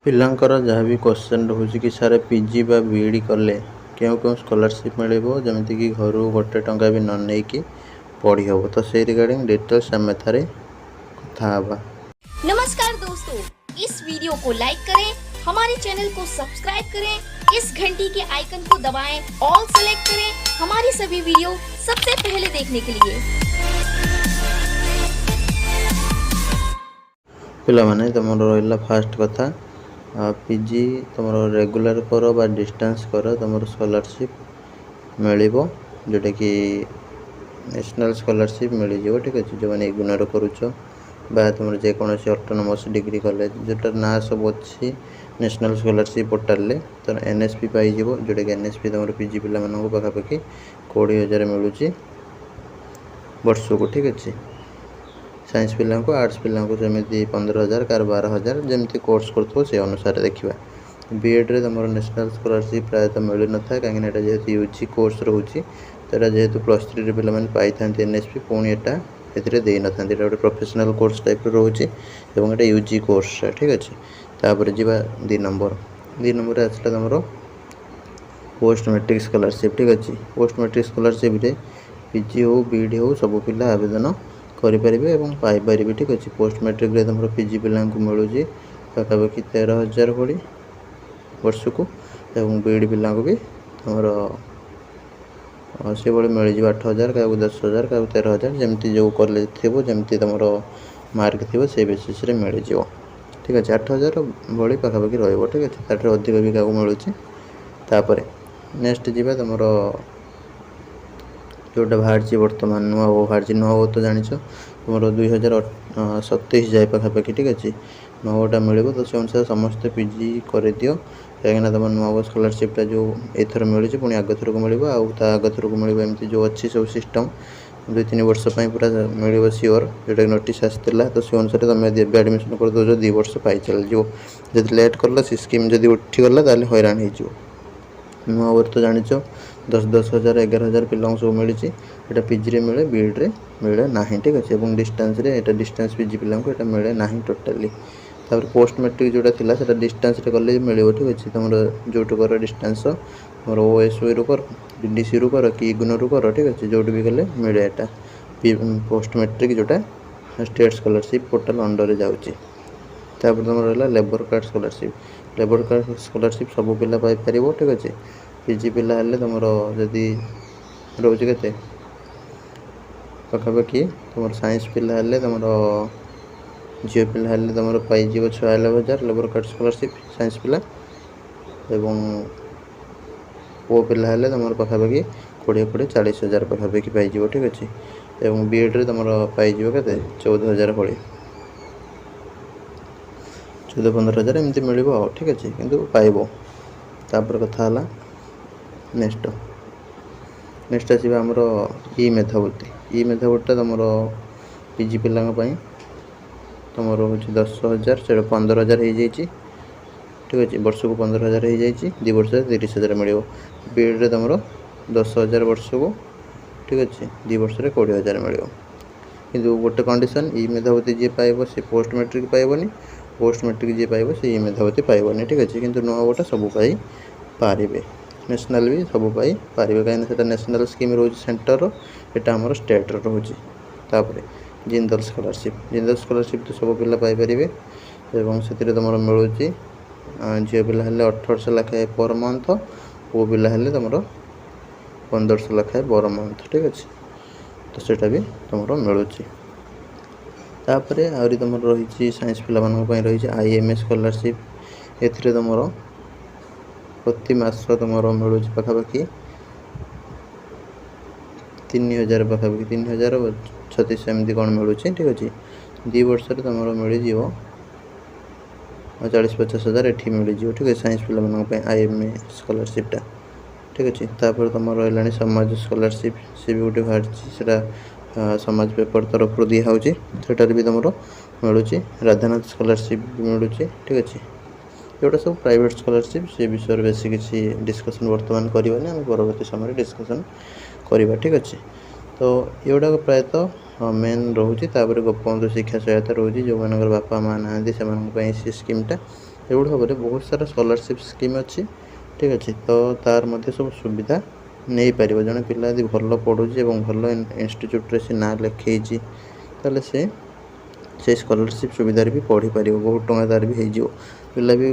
ପିଲାଙ୍କର ଯାହା ବି କ୍ୱେଶ୍ଚନ୍ ରହୁଛି କି ସାର୍ ପିଜି ବା ବିଇଡ଼ି କଲେ କେଉଁ କେଉଁ ସ୍କଲାରସିପ୍ ମିଳିବ ଯେମିତିକି ଘରୁ ଗୋଟେ ଟଙ୍କା ବି ନ ନେଇକି पढ़ी हम तो से रिगार्डिंग डिटेल्स आम एथारे कथा हवा। नमस्कार दोस्तों, इस वीडियो को लाइक करें, हमारे चैनल को सब्सक्राइब करें, इस घंटी के आइकन को दबाएं, ऑल सेलेक्ट करें हमारी सभी वीडियो सबसे पहले देखने के लिए। पिला माने तुम रहा फास्ट कथा पीजी तुम रेगुलर कर बा डिस्टेंस कर तुम स्कॉलरशिप मिलिबो जोटा कि नेशनल स्कॉलरशिप मिल जाए। ठीक अच्छे जो मैंने इग्नोर करुच बा तुम जेकोसी ऑटोनोमस डिग्री कॉलेज जोटार ना सब अच्छी नेशनल स्कॉलरशिप पोर्टाल तो एनएसपी पाई जोटा कि एनएसपी तुम पीजी पिला पाखापाखि 20,000 मिलूँ वर्ष को। ठीक अच्छे साइंस पिला को आर्ट्स पिला जमी 15,000 कार 12,000 जमी कोर्स कर से अनुसार देखा। बीएड्रे तुम नेशनल स्कॉलरशिप प्रायतः मिल न था कहीं जेहतु यूजी कोर्स रोचे तो यहाँ जेहतु +3 पे पाई था एनएसपी पुणी यहाँ दे न था गोटे प्रोफेशनल कोर्स टाइप रोचे और ये यूजी कोर्स। ठीक अच्छे तापर जी 2 नंबर आसला तुम पोस्ट मैट्रिक स्कॉलरशिप। ठीक अच्छे पोस्ट मैट्रिक स्कॉलरशिप रे पीजी हो बीईडी हो सब पिला आवेदन करेंगे और पाइपर। ठीक अच्छे पोस्ट मैट्रिक रे तुम पीजी पिला मिलूँ पाखापाखि 13,000 भली वर्ष को और बीईडी पिला भी तुम से भाई मिल जाए 8,000 क्या 10,000 क्या 13,000 जमी जो कॉलेज थी जमी तुम मार्क थी से बेसीस मिल जाए। ठीक अच्छे 8,000 भाई पाखापाखि रही। ठीक अच्छे तार अधिक भी क्या मिलूँ। नेक्स्ट जी तुम जोटा बाहर बर्तमान नुआ वो बाहर नुआ वो तो जान तुम 2027 जाए पाखापाखि। ठीक अच्छे नुआटा मिल तो से अनुसार समस्त पीजी कर दियो कहीं तुम नुआ स्कॉलरशिपटा जो एथर मिली पुणी आग थर को मिल आग थर को मिल एमती जो अच्छी सब सिस्टम 2-3 वर्ष पूरा मिल सियोर जोटा कि नोटिस आसाला तो से अनुसार तुम एडमिशन कर दो 2 वर्ष पाई चलो जब लेट कर से स्कीम जब उठीगला ताल हैरान हो नुआ तो जान 10,000 11,000 पिला सब मिली यहाँ पीजी मिले बीएड्रे मिले ना। ठीक अच्छे और डिस्टेंस डिस्टेंस पीजी पिला मिले ना टोटाली। तापर पोस्ट मैट्रिक जोटा थी से डिस्टेंस कले मिल। ठीक अच्छे तुम जो कर डिस्टेंस तुम ओएसओ रु कर डीडीसी रु कर कि इग्नो रु कर। ठीक अच्छे जो भी कले मिले यहाँ पोस्ट मैट्रिक जोटा स्टेट स्कॉलरशिप पोर्टाल अंडर जाऊँगी। तापर तुम रहा लेबर कार्ड स्कॉलरशिप सब पिला पाइपर। ठीक अच्छे पीजी पिला हेल्ले तुम जदि रोचे के पाखापाखि तुम साइंस पिला हेल्ले तुम झील पिला हेल्ले तुम पाई 96,000 लेबर कार्ड स्कॉलरशिप साइंस पिला एवं ओ पिला हेल्ले तुम पाखापाखि 40,000 पाखापाखि पाई। ठीक अच्छे और बीएड्रे तुम पाई के 14,000 भली 14-15,000 एमती मिल। ठीक अच्छे किंतु पाइब तापर कथा नेक्स्ट आसवा आमर ई मेधावृत्ति तुम पीजी पिला तुम हूँ 10,000 से 15,000 हो जाए। ठीक अच्छे वर्ष को 15,000 हो जाए 2 वर्ष 30,000 मिल। बीएड्रे तुम 10,000 वर्ष को। ठीक अच्छे 2 वर्ष 20,000 मिल कि गोटे कंडीशन ई मेधावृत्ति जी पाइब से पोस्ट मैट्रिक पाइबनी पोस्ट मैट्रिक जी पाइब से ई मेधावृत्ति पाइबनी। ठीक अच्छे किंतु नुआ गोटा सब पारे नेशनल भी सब पारे कहीं नेशनल स्कीम रोज सेंटर यहाँ आम स्टेट रोचे। तापर जिंदल स्कॉलरशिप तो सब पिला पाइपर और से तुम मिलूँ झील पिला 1800 लेखाएं पर मंथ पुओ पिला तुम 1500 लेखाएं पर मंथ। ठीक अच्छे तो सेटा भी तुम मिलूँ। तापर आहरी तुम रही साइंस पिला रही आईएमए स्कॉलरशिप ए तुम प्रति मास तुम मिलूँ पाखापाखि 3,000 पाखापाखि 3,036 एमती कौन मिलूँ। ठीक अच्छे 2 वर्ष तुम मिल 40-50,000 ये मिल जाए। ठीक है साइंस पिला आईएमए स्कॉलरशिपटा। ठीक अच्छे तापर तुम रहा समाज स्कॉलरशिप सी भी गोटे बाहर समाज पेपर तरफ दिखाऊँ सेटार भी तुम मिलूँ राधानाथ स्कॉलरशिप भी मिलूँ। ठीक अच्छे जोटा सब प्राइवेट स्कॉलरशिप से विषय बेसी किसी डिस्कसन बर्तमान करवानी आम परवर्ती समय डिस्कसन करवा। ठीक अच्छे तो युवा प्रायतः मेन रोचे गोपबंधु शिक्षा सहायता रोचे जो मान बापा माँ ना से स्कीमटा ଏଇଭଳି ଭାବରେ ବହୁତ ସାରା ସ୍କଲାରସିପ୍ ସ୍କିମ୍ ଅଛି। ଠିକ୍ ଅଛି, ତ ତାର ମଧ୍ୟ ସବୁ ସୁବିଧା ନେଇପାରିବ। ଜଣେ ପିଲା ଯଦି ଭଲ ପଢ଼ୁଛି ଏବଂ ଭଲ ଇନଷ୍ଟିଚ୍ୟୁଟ୍ରେ ସେ ନାଁ ଲେଖେଇଛି, ତାହେଲେ ସେ ସେଇ ସ୍କଲାରସିପ୍ ସୁବିଧାରେ ବି ପଢ଼ିପାରିବ। ବହୁତ ଟଙ୍କା ତାର ବି ହେଇଯିବ। ପିଲା ବି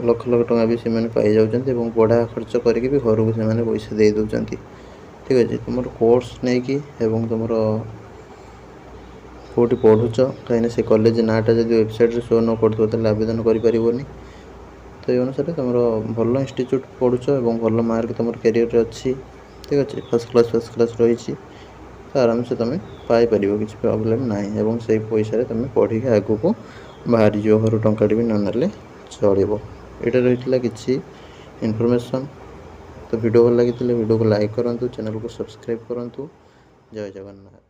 ଲକ୍ଷ ଲକ୍ଷ ଟଙ୍କା ବି ସେମାନେ ପାଇଯାଉଛନ୍ତି ଏବଂ ପଢ଼ା ଖର୍ଚ୍ଚ କରିକି ବି ଘରକୁ ସେମାନେ ପଇସା ଦେଇ ଦେଉଛନ୍ତି। ଠିକ୍ ଅଛି, ତୁମର କୋର୍ସ ନେଇକି ଏବଂ ତୁମର କେଉଁଠି ପଢ଼ୁଛ, କାହିଁକିନା ସେ କଲେଜ ନାଁଟା ଯଦି ୱେବସାଇଟ୍ରେ ଶୋ ନ କରୁଥିବ ତାହେଲେ ଆବେଦନ କରିପାରିବନି। ତ ଏଇ ଅନୁସାରେ ତୁମର ଭଲ ଇନଷ୍ଟିଚ୍ୟୁଟ୍ ପଢ଼ୁଛ ଏବଂ ଭଲ ମାର୍କ ତୁମର କ୍ୟାରିୟରରେ ଅଛି, ଠିକ୍ ଅଛି, ଫାର୍ଷ୍ଟ କ୍ଲାସ୍ ରହିଛି, ତ ଆରାମସେ ତୁମେ ପାଇପାରିବ, କିଛି ପ୍ରୋବ୍ଲେମ୍ ନାହିଁ। ଏବଂ ସେଇ ପଇସାରେ ତୁମେ ପଢ଼ିକି ଆଗକୁ ବାହାରିଯିବ, ଘରୁ ଟଙ୍କାଟେ ବି ନ ନେଲେ ଚଳିବ। ଏଇଟା ରହିଥିଲା କିଛି ଇନଫର୍ମେସନ୍। ତ ଭିଡ଼ିଓ ଭଲ ଲାଗିଥିଲେ ଭିଡ଼ିଓକୁ ଲାଇକ୍ କରନ୍ତୁ, ଚ୍ୟାନେଲକୁ ସବସ୍କ୍ରାଇବ୍ କରନ୍ତୁ। ଜୟ ଜଗନ୍ନାଥ।